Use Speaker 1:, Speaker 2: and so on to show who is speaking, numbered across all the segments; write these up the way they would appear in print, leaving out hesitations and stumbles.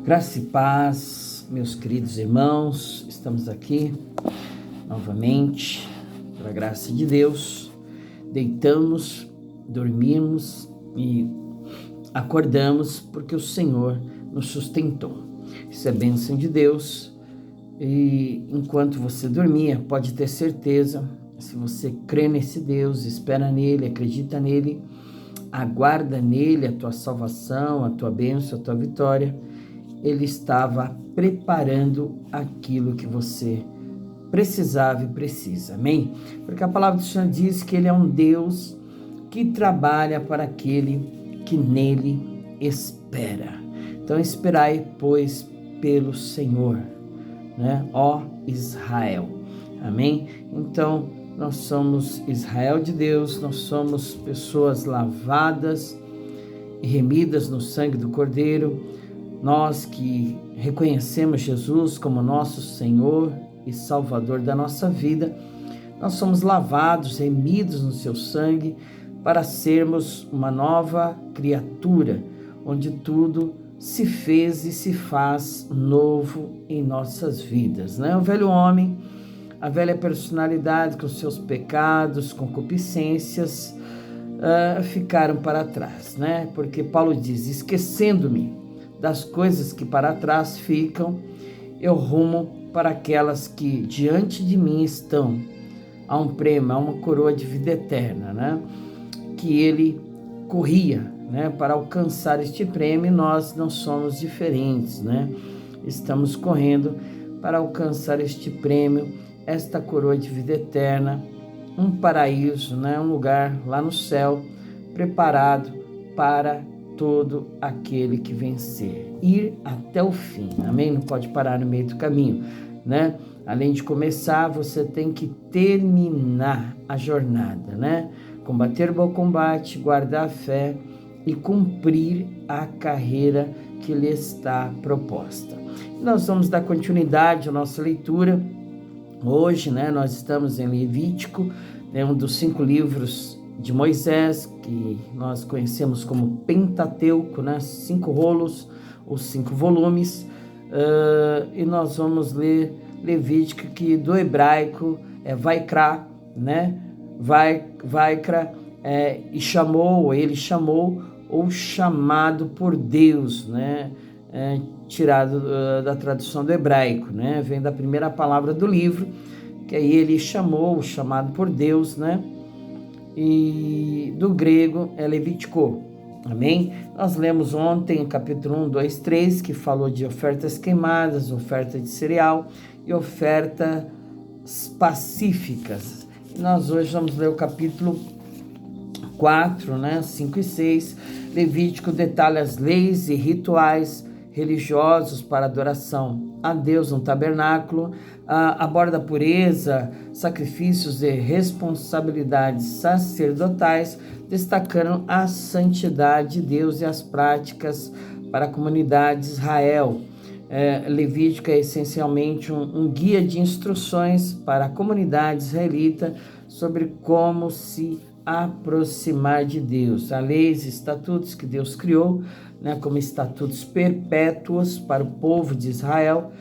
Speaker 1: Graça e paz, meus queridos irmãos, estamos aqui novamente, pela graça de Deus, deitamos, dormimos e acordamos porque o Senhor nos sustentou. Isso é bênção de Deus e enquanto você dormia, pode ter certeza, se você crê nesse Deus, espera nele, acredita nele, aguarda nele a tua salvação, a tua bênção, a tua vitória, ele estava preparando aquilo que você precisava e precisa, amém? Porque a palavra do Senhor diz que ele é um Deus que trabalha para aquele que nele espera. Então esperai, pois, pelo Senhor, né? Ó Israel, amém? Então nós somos Israel de Deus, nós somos pessoas lavadas e remidas no sangue do Cordeiro. Nós que reconhecemos Jesus como nosso Senhor e Salvador da nossa vida, nós somos lavados, remidos no seu sangue para sermos uma nova criatura, onde tudo se fez e se faz novo em nossas vidas, né? O velho homem, a velha personalidade com seus pecados, concupiscências, ficaram para trás, né? Porque Paulo diz, esquecendo-me das coisas que para trás ficam, eu rumo para aquelas que diante de mim estão, há um prêmio, há uma coroa de vida eterna, né? Que ele corria, né? Para alcançar este prêmio, e nós não somos diferentes, né? Estamos correndo para alcançar este prêmio, esta coroa de vida eterna, um paraíso, né? Um lugar lá no céu, preparado para todo aquele que vencer, ir até o fim, amém? Não pode parar no meio do caminho, né? Além de começar, você tem que terminar a jornada, né? Combater o bom combate, guardar a fé e cumprir a carreira que lhe está proposta. Nós vamos dar continuidade à nossa leitura. Hoje, né, nós estamos em Levítico, né, um dos 5 livros de Moisés, que nós conhecemos como Pentateuco, né? 5 rolos, ou 5 volumes, e nós vamos ler Levítico, que do hebraico é Vaikra, né? Vaikra, e chamou, ele chamou, ou chamado por Deus, né? Tirado da tradução do hebraico, né? Vem da primeira palavra do livro, que aí ele chamou, chamado por Deus, né? E do grego é Levítico, amém? Nós lemos ontem, capítulo 1, 2, 3, que falou de ofertas queimadas, oferta de cereal e ofertas pacíficas. E nós hoje vamos ler o capítulo 4, né, 5 e 6. Levítico detalha as leis e rituais religiosos para adoração a Deus no tabernáculo, aborda a pureza, sacrifícios e responsabilidades sacerdotais, destacando a santidade de Deus e as práticas para a comunidade de Israel. Levítico é essencialmente um guia de instruções para a comunidade israelita sobre como se aproximar de Deus. Há leis e estatutos que Deus criou, né, como estatutos perpétuos para o povo de Israel,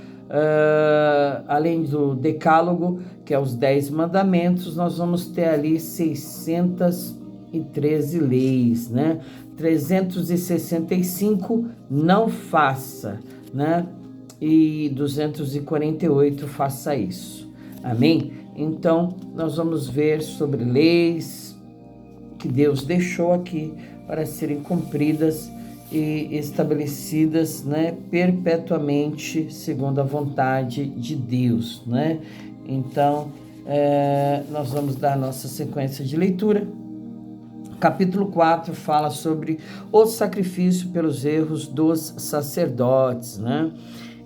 Speaker 1: além do decálogo, que é os 10 mandamentos, nós vamos ter ali 613 leis, né? 365 não faça, né? E 248 faça isso, amém? Então nós vamos ver sobre leis que Deus deixou aqui para serem cumpridas e estabelecidas, né, perpetuamente segundo a vontade de Deus, né? Então, nós vamos dar a nossa sequência de leitura. Capítulo 4 fala sobre o sacrifício pelos erros dos sacerdotes, né?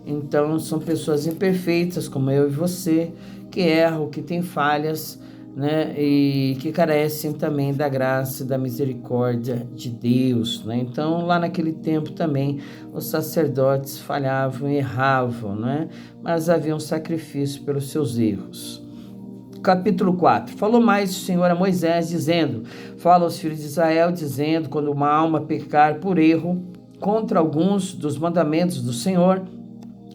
Speaker 1: Então, são pessoas imperfeitas, como eu e você, que erram, que têm falhas, né, e que carecem também da graça e da misericórdia de Deus, né? Então, lá naquele tempo também, os sacerdotes falhavam e erravam, né? Mas havia um sacrifício pelos seus erros. Capítulo 4. Falou mais o Senhor a Moisés, dizendo, fala aos filhos de Israel, dizendo, quando uma alma pecar por erro, contra alguns dos mandamentos do Senhor,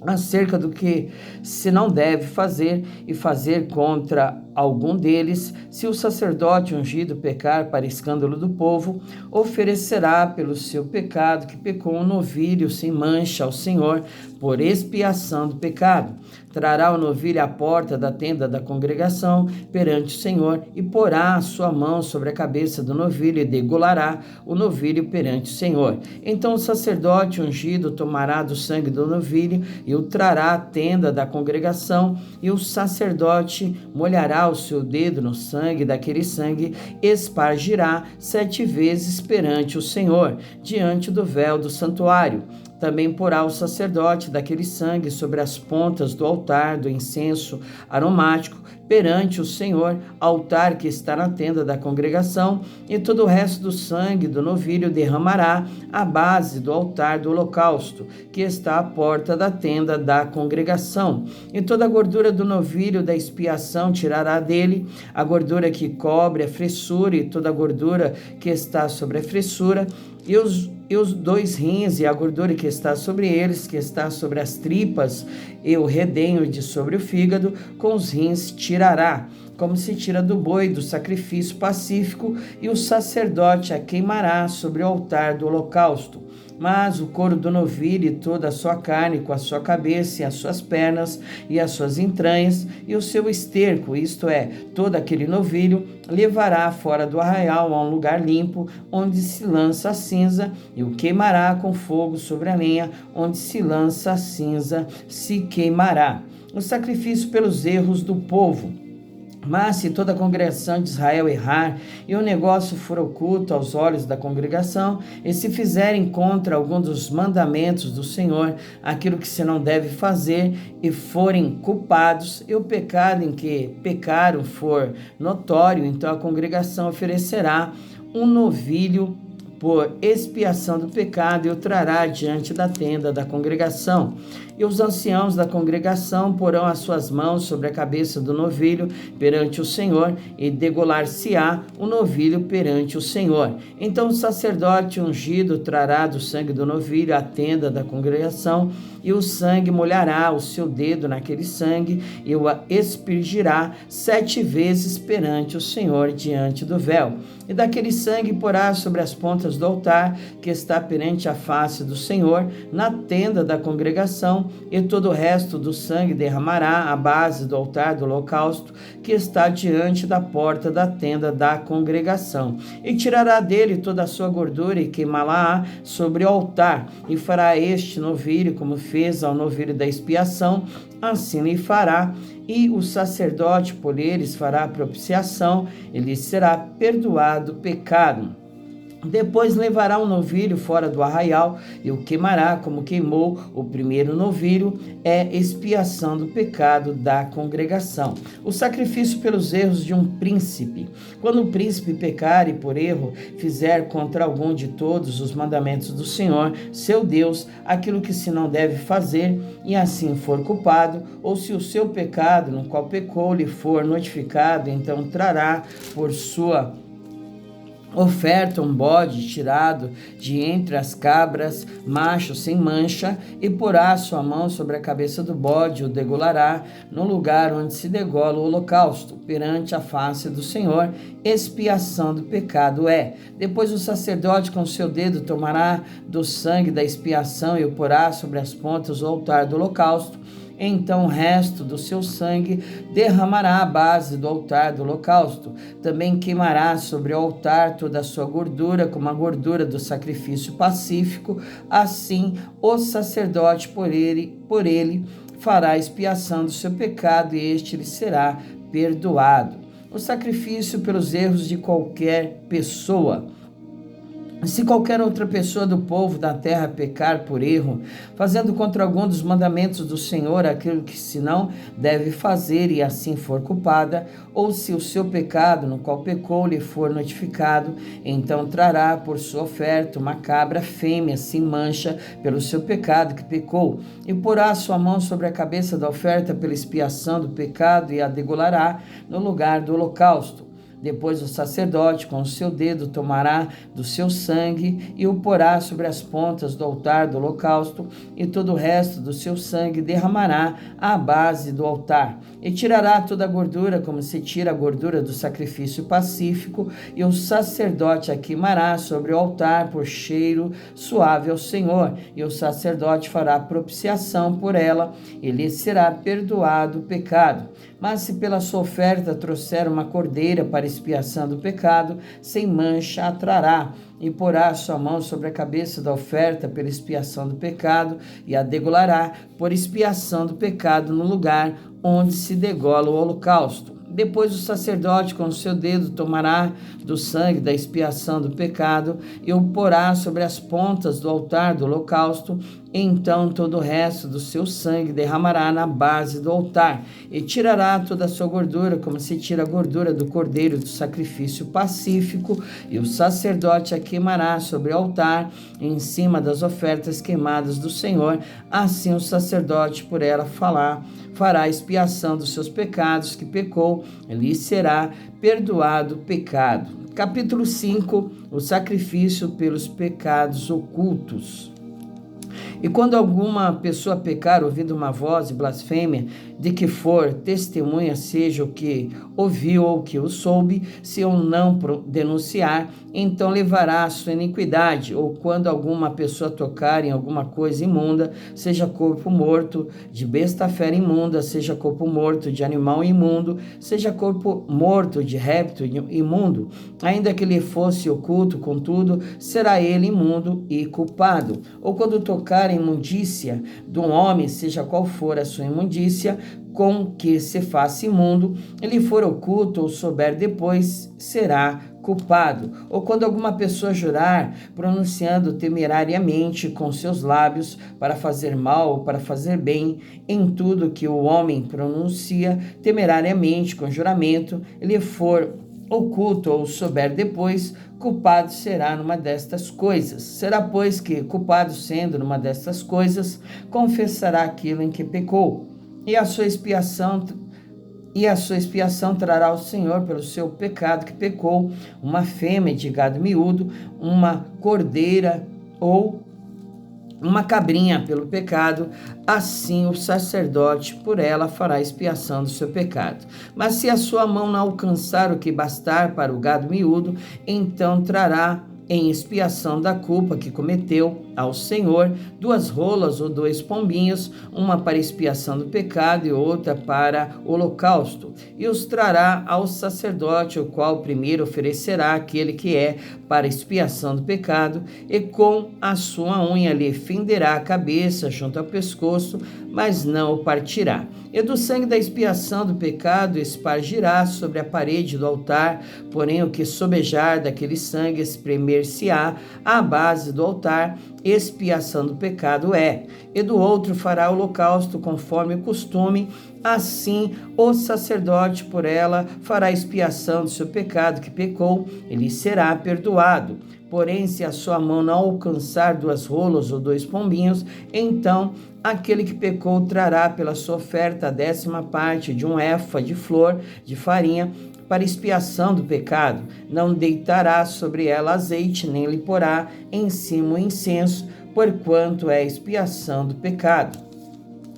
Speaker 1: acerca do que se não deve fazer e fazer contra algum deles, se o sacerdote ungido pecar para escândalo do povo, oferecerá pelo seu pecado que pecou um novilho sem mancha ao Senhor por expiação do pecado. Trará o novilho à porta da tenda da congregação perante o Senhor e porá a sua mão sobre a cabeça do novilho e degolará o novilho perante o Senhor. Então o sacerdote ungido tomará do sangue do novilho e o trará à tenda da congregação, e o sacerdote molhará o seu dedo no sangue, daquele sangue espargirá 7 vezes perante o Senhor, diante do véu do santuário. Também porá o sacerdote daquele sangue sobre as pontas do altar do incenso aromático perante o Senhor, altar que está na tenda da congregação, e todo o resto do sangue do novilho derramará à base do altar do holocausto, que está à porta da tenda da congregação. E toda a gordura do novilho da expiação tirará dele, a gordura que cobre a fressura e toda a gordura que está sobre a fressura, e os 2 rins e a gordura que está sobre eles, que está sobre as tripas, e o redenho de sobre o fígado, com os rins tirará, como se tira do boi do sacrifício pacífico, e o sacerdote a queimará sobre o altar do holocausto. Mas o couro do novilho e toda a sua carne, com a sua cabeça e as suas pernas e as suas entranhas e o seu esterco, isto é, todo aquele novilho, levará fora do arraial a um lugar limpo, onde se lança a cinza, e o queimará com fogo sobre a lenha, onde se lança a cinza, se queimará. O sacrifício pelos erros do povo. Mas se toda a congregação de Israel errar, e o negócio for oculto aos olhos da congregação, e se fizerem contra algum dos mandamentos do Senhor, aquilo que se não deve fazer, e forem culpados, e o pecado em que pecaram for notório, então a congregação oferecerá um novilho por expiação do pecado, e o trará diante da tenda da congregação. E os anciãos da congregação porão as suas mãos sobre a cabeça do novilho perante o Senhor, e degolar-se-á o novilho perante o Senhor. Então o sacerdote ungido trará do sangue do novilho à tenda da congregação, e o sangue molhará o seu dedo naquele sangue, e o aspergirá 7 vezes perante o Senhor diante do véu. E daquele sangue porá sobre as pontas do altar que está perante a face do Senhor, na tenda da congregação, e todo o resto do sangue derramará à base do altar do holocausto que está diante da porta da tenda da congregação. E tirará dele toda a sua gordura e queimá-la sobre o altar, e fará este novilho como fez ao novilho da expiação, assim lhe fará. E o sacerdote por eles fará propiciação, e lhe será perdoado o pecado. Depois levará um novilho fora do arraial e o queimará como queimou o primeiro novilho, é expiação do pecado da congregação. O sacrifício pelos erros de um príncipe. Quando o príncipe pecar e por erro fizer contra algum de todos os mandamentos do Senhor, seu Deus, aquilo que se não deve fazer, e assim for culpado, ou se o seu pecado no qual pecou lhe for notificado, então trará por sua oferta um bode tirado de entre as cabras, macho sem mancha, e porá a sua mão sobre a cabeça do bode, o degolará no lugar onde se degola o holocausto, perante a face do Senhor, expiação do pecado é. Depois o sacerdote com seu dedo tomará do sangue da expiação e o porá sobre as pontas do altar do holocausto. Então o resto do seu sangue derramará à base do altar do holocausto. Também queimará sobre o altar toda a sua gordura, como a gordura do sacrifício pacífico. Assim o sacerdote por ele fará expiação do seu pecado, e este lhe será perdoado. O sacrifício pelos erros de qualquer pessoa. Se qualquer outra pessoa do povo da terra pecar por erro, fazendo contra algum dos mandamentos do Senhor aquilo que se não deve fazer, e assim for culpada, ou se o seu pecado no qual pecou lhe for notificado, então trará por sua oferta uma cabra fêmea sem mancha pelo seu pecado que pecou, e porá a sua mão sobre a cabeça da oferta pela expiação do pecado, e a degolará no lugar do holocausto. Depois o sacerdote com o seu dedo tomará do seu sangue e o porá sobre as pontas do altar do holocausto, e todo o resto do seu sangue derramará à base do altar. E tirará toda a gordura, como se tira a gordura do sacrifício pacífico, e o sacerdote a queimará sobre o altar por cheiro suave ao Senhor. E o sacerdote fará propiciação por ela, e lhe será perdoado o pecado. Mas se pela sua oferta trouxer uma cordeira para expiação do pecado, sem mancha a trará, e porá a sua mão sobre a cabeça da oferta pela expiação do pecado, e a degolará por expiação do pecado no lugar onde se degola o holocausto. Depois o sacerdote com o seu dedo tomará do sangue da expiação do pecado e o porá sobre as pontas do altar do holocausto. Então todo o resto do seu sangue derramará na base do altar, e tirará toda a sua gordura, como se tira a gordura do cordeiro do sacrifício pacífico, e o sacerdote a queimará sobre o altar, em cima das ofertas queimadas do Senhor. Assim o sacerdote por ela fará expiação dos seus pecados que pecou, lhe será perdoado o pecado. Capítulo 5, o sacrifício pelos pecados ocultos. E quando alguma pessoa pecar ouvindo uma voz de blasfêmia, de que for testemunha, seja o que ouviu ou o que o soube, se eu não denunciar, então levará a sua iniquidade. Ou quando alguma pessoa tocar em alguma coisa imunda, seja corpo morto de besta fera imunda, seja corpo morto de animal imundo, seja corpo morto de réptil imundo, ainda que lhe fosse oculto, contudo, será ele imundo e culpado. Ou quando tocar em imundícia de um homem, seja qual for a sua imundícia, com que se faça imundo, ele for oculto ou souber depois, será culpado. Ou quando alguma pessoa jurar, pronunciando temerariamente com seus lábios para fazer mal ou para fazer bem, em tudo que o homem pronuncia temerariamente com juramento, ele for oculto ou souber depois, culpado será numa destas coisas. Será, pois, que, culpado sendo numa destas coisas, confessará aquilo em que pecou, e a sua expiação trará ao Senhor pelo seu pecado que pecou, uma fêmea de gado miúdo, uma cordeira ou uma cabrinha pelo pecado. Assim o sacerdote por ela fará expiação do seu pecado. Mas se a sua mão não alcançar o que bastar para o gado miúdo, então trará em expiação da culpa que cometeu ao Senhor 2 rolas ou 2 pombinhos, uma para expiação do pecado e outra para holocausto, e os trará ao sacerdote, o qual primeiro oferecerá aquele que é para expiação do pecado, e com a sua unha lhe fenderá a cabeça junto ao pescoço, mas não o partirá. E do sangue da expiação do pecado espargirá sobre a parede do altar, porém o que sobejar daquele sangue espremer-se-á à base do altar, expiação do pecado é. E do outro fará holocausto conforme o costume, assim o sacerdote por ela fará expiação do seu pecado que pecou, ele será perdoado. Porém, se a sua mão não alcançar 2 rolas ou 2 pombinhos, então aquele que pecou trará pela sua oferta a 10ª parte de um efa de flor de farinha para expiação do pecado. Não deitará sobre ela azeite, nem lhe porá em cima o incenso, porquanto é expiação do pecado.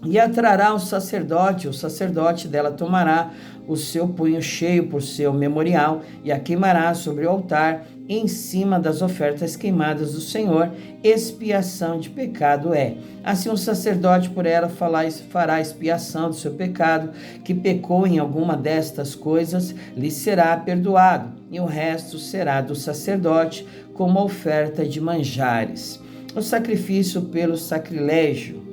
Speaker 1: E a trará o sacerdote dela tomará o seu punho cheio por seu memorial, e a queimará sobre o altar, em cima das ofertas queimadas do Senhor, expiação de pecado é. Assim o sacerdote por ela fará expiação do seu pecado, que pecou em alguma destas coisas, lhe será perdoado, e o resto será do sacerdote, como oferta de manjares. O sacrifício pelo sacrilégio.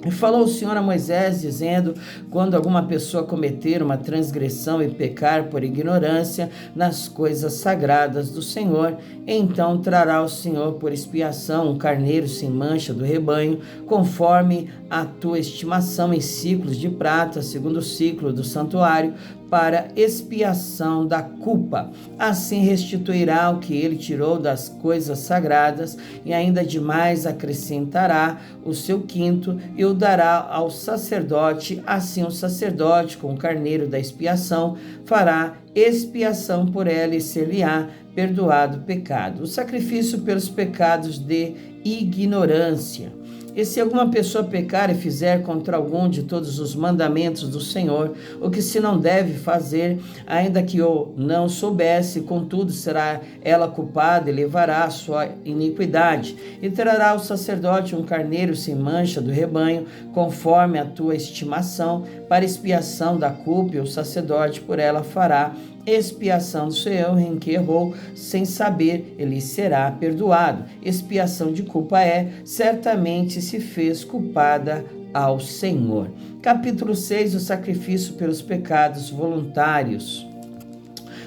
Speaker 1: E falou o Senhor a Moisés, dizendo: quando alguma pessoa cometer uma transgressão e pecar por ignorância nas coisas sagradas do Senhor, então trará o Senhor por expiação um carneiro sem mancha do rebanho, conforme a tua estimação em ciclos de prata, segundo o ciclo do santuário, para expiação da culpa. Assim restituirá o que ele tirou das coisas sagradas, e ainda demais acrescentará o seu quinto, e o o dará ao sacerdote. Assim o sacerdote, com o carneiro da expiação, fará expiação por ela e ser-lhe-á perdoado o pecado. O sacrifício pelos pecados de ignorância. E se alguma pessoa pecar e fizer contra algum de todos os mandamentos do Senhor, o que se não deve fazer, ainda que o não soubesse, contudo será ela culpada e levará a sua iniquidade. E trará ao sacerdote um carneiro sem mancha do rebanho, conforme a tua estimação, para expiação da culpa, e o sacerdote por ela fará expiação do seu erro em que errou, sem saber, ele será perdoado. Expiação de culpa certamente se fez culpada ao Senhor. Capítulo 6, o sacrifício pelos pecados voluntários.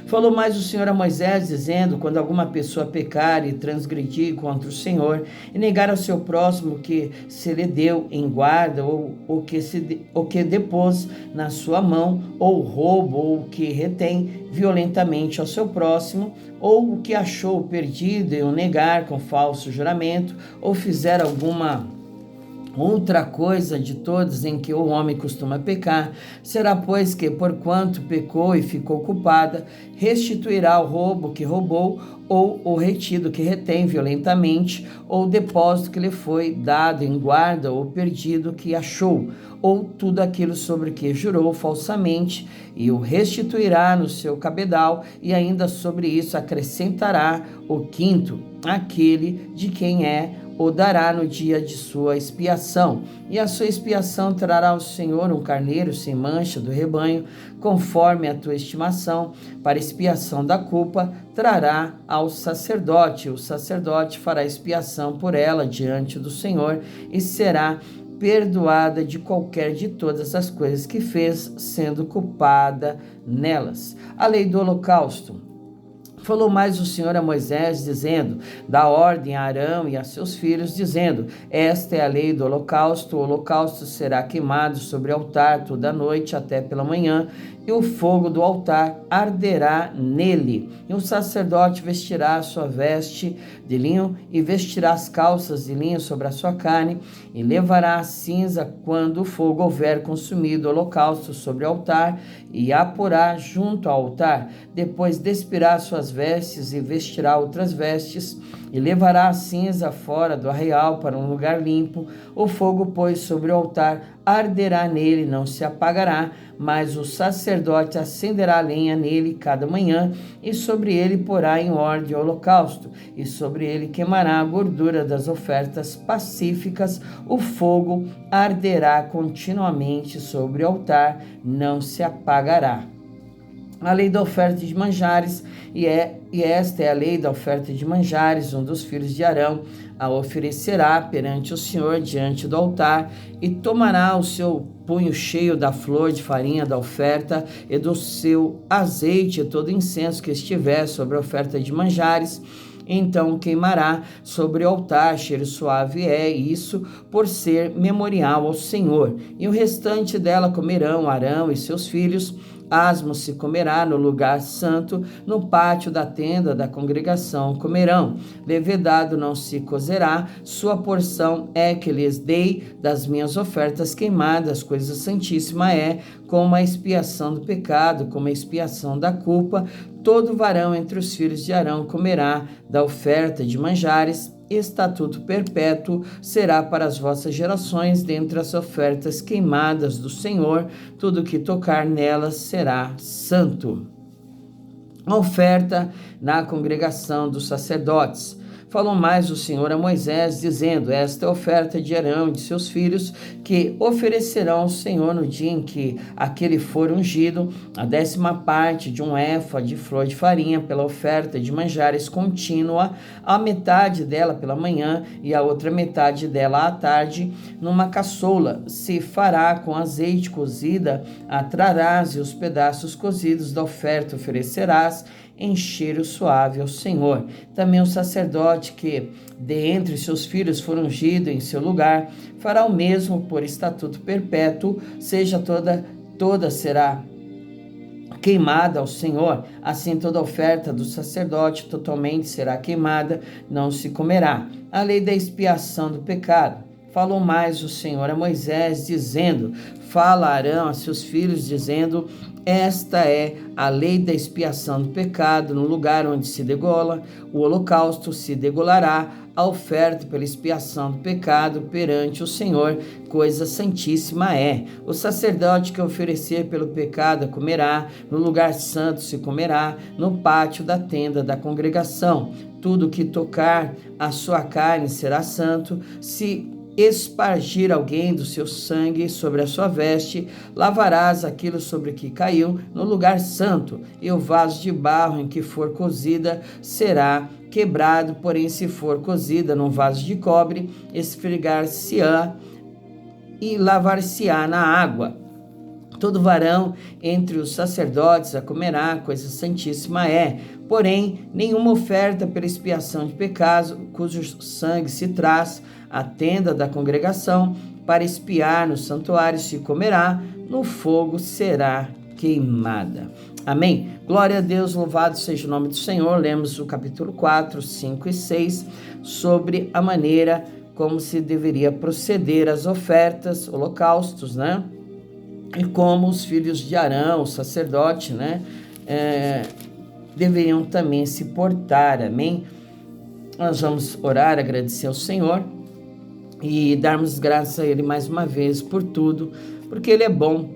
Speaker 1: Falou mais o Senhor a Moisés, dizendo: quando alguma pessoa pecar e transgredir contra o Senhor, e negar ao seu próximo que se lhe deu em guarda, ou que depôs na sua mão, ou roubo, ou que retém violentamente ao seu próximo, ou o que achou perdido e o negar com falso juramento, ou fizer alguma outra coisa de todas em que o homem costuma pecar, será, pois, que, porquanto pecou e ficou culpada, restituirá o roubo que roubou, ou o retido que retém violentamente, ou o depósito que lhe foi dado em guarda, ou perdido que achou, ou tudo aquilo sobre que jurou falsamente, e o restituirá no seu cabedal, e ainda sobre isso acrescentará o quinto, aquele de quem o dará no dia de sua expiação. E a sua expiação trará ao Senhor um carneiro sem mancha do rebanho, conforme a tua estimação, para expiação da culpa, trará ao sacerdote. O sacerdote fará expiação por ela diante do Senhor, e será perdoada de qualquer de todas as coisas que fez, sendo culpada nelas. A lei do holocausto. Falou mais o Senhor a Moisés, dizendo: dá ordem a Arão e a seus filhos, dizendo: esta é a lei do holocausto. O holocausto será queimado sobre o altar toda a noite até pela manhã, e o fogo do altar arderá nele. E o sacerdote vestirá a sua veste de linho, e vestirá as calças de linho sobre a sua carne, e levará a cinza quando o fogo houver consumido o holocausto sobre o altar, e a porá junto ao altar. Depois despirá suas vestes e vestirá outras vestes, e levará a cinza fora do arraial para um lugar limpo. O fogo, pois, sobre o altar arderá nele, não se apagará, mas o sacerdote acenderá a lenha nele cada manhã, e sobre ele porá em ordem o holocausto, e sobre ele queimará a gordura das ofertas pacíficas. O fogo arderá continuamente sobre o altar, não se apagará. A lei da oferta de manjares, e esta é a lei da oferta de manjares. Um dos filhos de Arão a oferecerá perante o Senhor diante do altar, e tomará o seu punho cheio da flor de farinha da oferta e do seu azeite e todo incenso que estiver sobre a oferta de manjares. Então queimará sobre o altar, cheiro suave isso, por ser memorial ao Senhor. E o restante dela comerão Arão e seus filhos. Asmo se comerá no lugar santo, no pátio da tenda da congregação comerão. Levedado não se cozerá, sua porção é que lhes dei das minhas ofertas queimadas. Coisa santíssima como a expiação do pecado, como a expiação da culpa. Todo varão entre os filhos de Arão comerá da oferta de manjares. Estatuto perpétuo será para as vossas gerações, dentre as ofertas queimadas do Senhor, tudo que tocar nelas será santo. A oferta na congregação dos sacerdotes. Falou mais o Senhor a Moisés, dizendo: esta é a oferta de Arão e de seus filhos, que oferecerão ao Senhor no dia em que aquele for ungido, a 10ª parte de um éfa de flor de farinha pela oferta de manjares contínua, a metade dela pela manhã e a outra metade dela à tarde, numa caçoula. Se fará com azeite cozida, a trarás, e os pedaços cozidos da oferta oferecerás em cheiro suave ao Senhor. Também o sacerdote que de entre seus filhos for ungido em seu lugar fará o mesmo por estatuto perpétuo, seja toda será queimada ao Senhor. Assim toda oferta do sacerdote totalmente será queimada, não se comerá. A lei da expiação do pecado. falou mais o Senhor a Moisés, dizendo: fala a Arão a seus filhos, dizendo: esta é a lei da expiação do pecado. No lugar onde se degola o holocausto, se degolará a oferta pela expiação do pecado perante o Senhor, coisa santíssima é. O sacerdote que oferecer pelo pecado comerá, no lugar santo se comerá, no pátio da tenda da congregação. Tudo que tocar a sua carne será santo. Se espargir alguém do seu sangue sobre a sua veste, lavarás aquilo sobre que caiu no lugar santo, e o vaso de barro em que for cozida será quebrado, porém se for cozida num vaso de cobre, esfregar-se-á e lavar-se-á na água. Todo varão entre os sacerdotes a comerá, coisa santíssima é. Porém, nenhuma oferta pela expiação de pecado, cujo sangue se traz à tenda da congregação, para expiar no santuário se comerá, no fogo será queimada. Amém? Glória a Deus, louvado seja o nome do Senhor. Lemos o capítulo 4, 5 e 6, sobre a maneira como se deveria proceder as ofertas, holocaustos, né? E como os filhos de Arão, o sacerdote, né, deveriam também se portar, amém? Nós vamos orar, agradecer ao Senhor e darmos graças a Ele mais uma vez por tudo, porque Ele é bom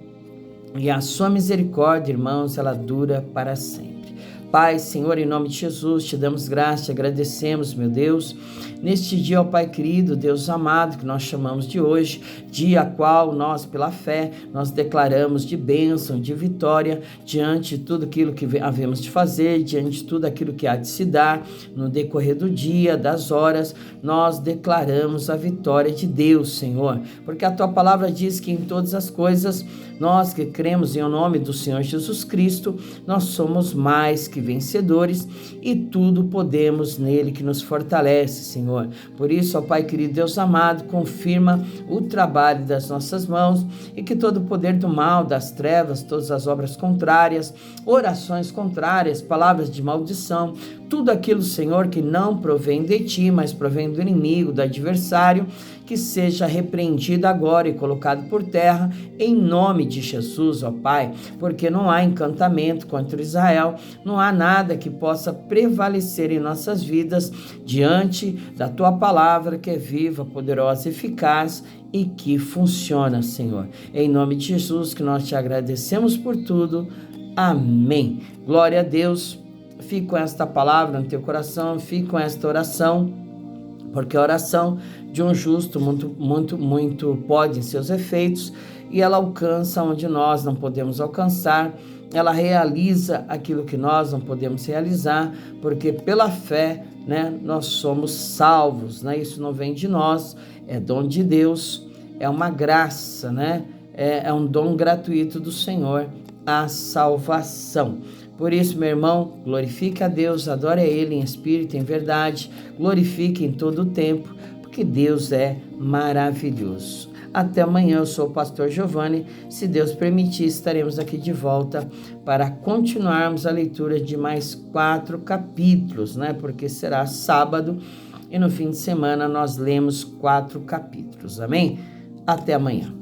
Speaker 1: e a sua misericórdia, irmãos, ela dura para sempre. Pai, Senhor, em nome de Jesus, te damos graça, te agradecemos, meu Deus, neste dia, ó Pai querido, Deus amado, que nós chamamos de hoje, dia qual nós, pela fé, nós declaramos de bênção, de vitória, diante de tudo aquilo que havemos de fazer, diante de tudo aquilo que há de se dar, no decorrer do dia, das horas, nós declaramos a vitória de Deus, Senhor, porque a Tua palavra diz que em todas as coisas, nós que cremos em o nome do Senhor Jesus Cristo, nós somos mais que vencedores e tudo podemos nele que nos fortalece, Senhor. Por isso, ó Pai querido, Deus amado, confirma o trabalho das nossas mãos e que todo o poder do mal, das trevas, todas as obras contrárias, orações contrárias, palavras de maldição, tudo aquilo, Senhor, que não provém de Ti, mas provém do inimigo, do adversário, que seja repreendido agora e colocado por terra, em nome de Jesus, ó Pai, porque não há encantamento contra Israel, não há nada que possa prevalecer em nossas vidas diante da Tua palavra, que é viva, poderosa, eficaz e que funciona, Senhor. Em nome de Jesus, que nós te agradecemos por tudo. Amém. Glória a Deus. Fique com esta palavra no teu coração, fique com esta oração, porque a oração de um justo muito pode em seus efeitos, e ela alcança onde nós não podemos alcançar, ela realiza aquilo que nós não podemos realizar, porque pela fé, né, nós somos salvos, né? Isso não vem de nós, é dom de Deus, é uma graça, né? É um dom gratuito do Senhor, a salvação. Por isso, meu irmão, glorifique a Deus, adore a Ele em espírito, em verdade, glorifique em todo o tempo, porque Deus é maravilhoso. Até amanhã, eu sou o pastor Giovanni, se Deus permitir, estaremos aqui de volta para continuarmos a leitura de mais 4 capítulos, né? Porque será sábado e no fim de semana nós lemos 4 capítulos, amém? Até amanhã.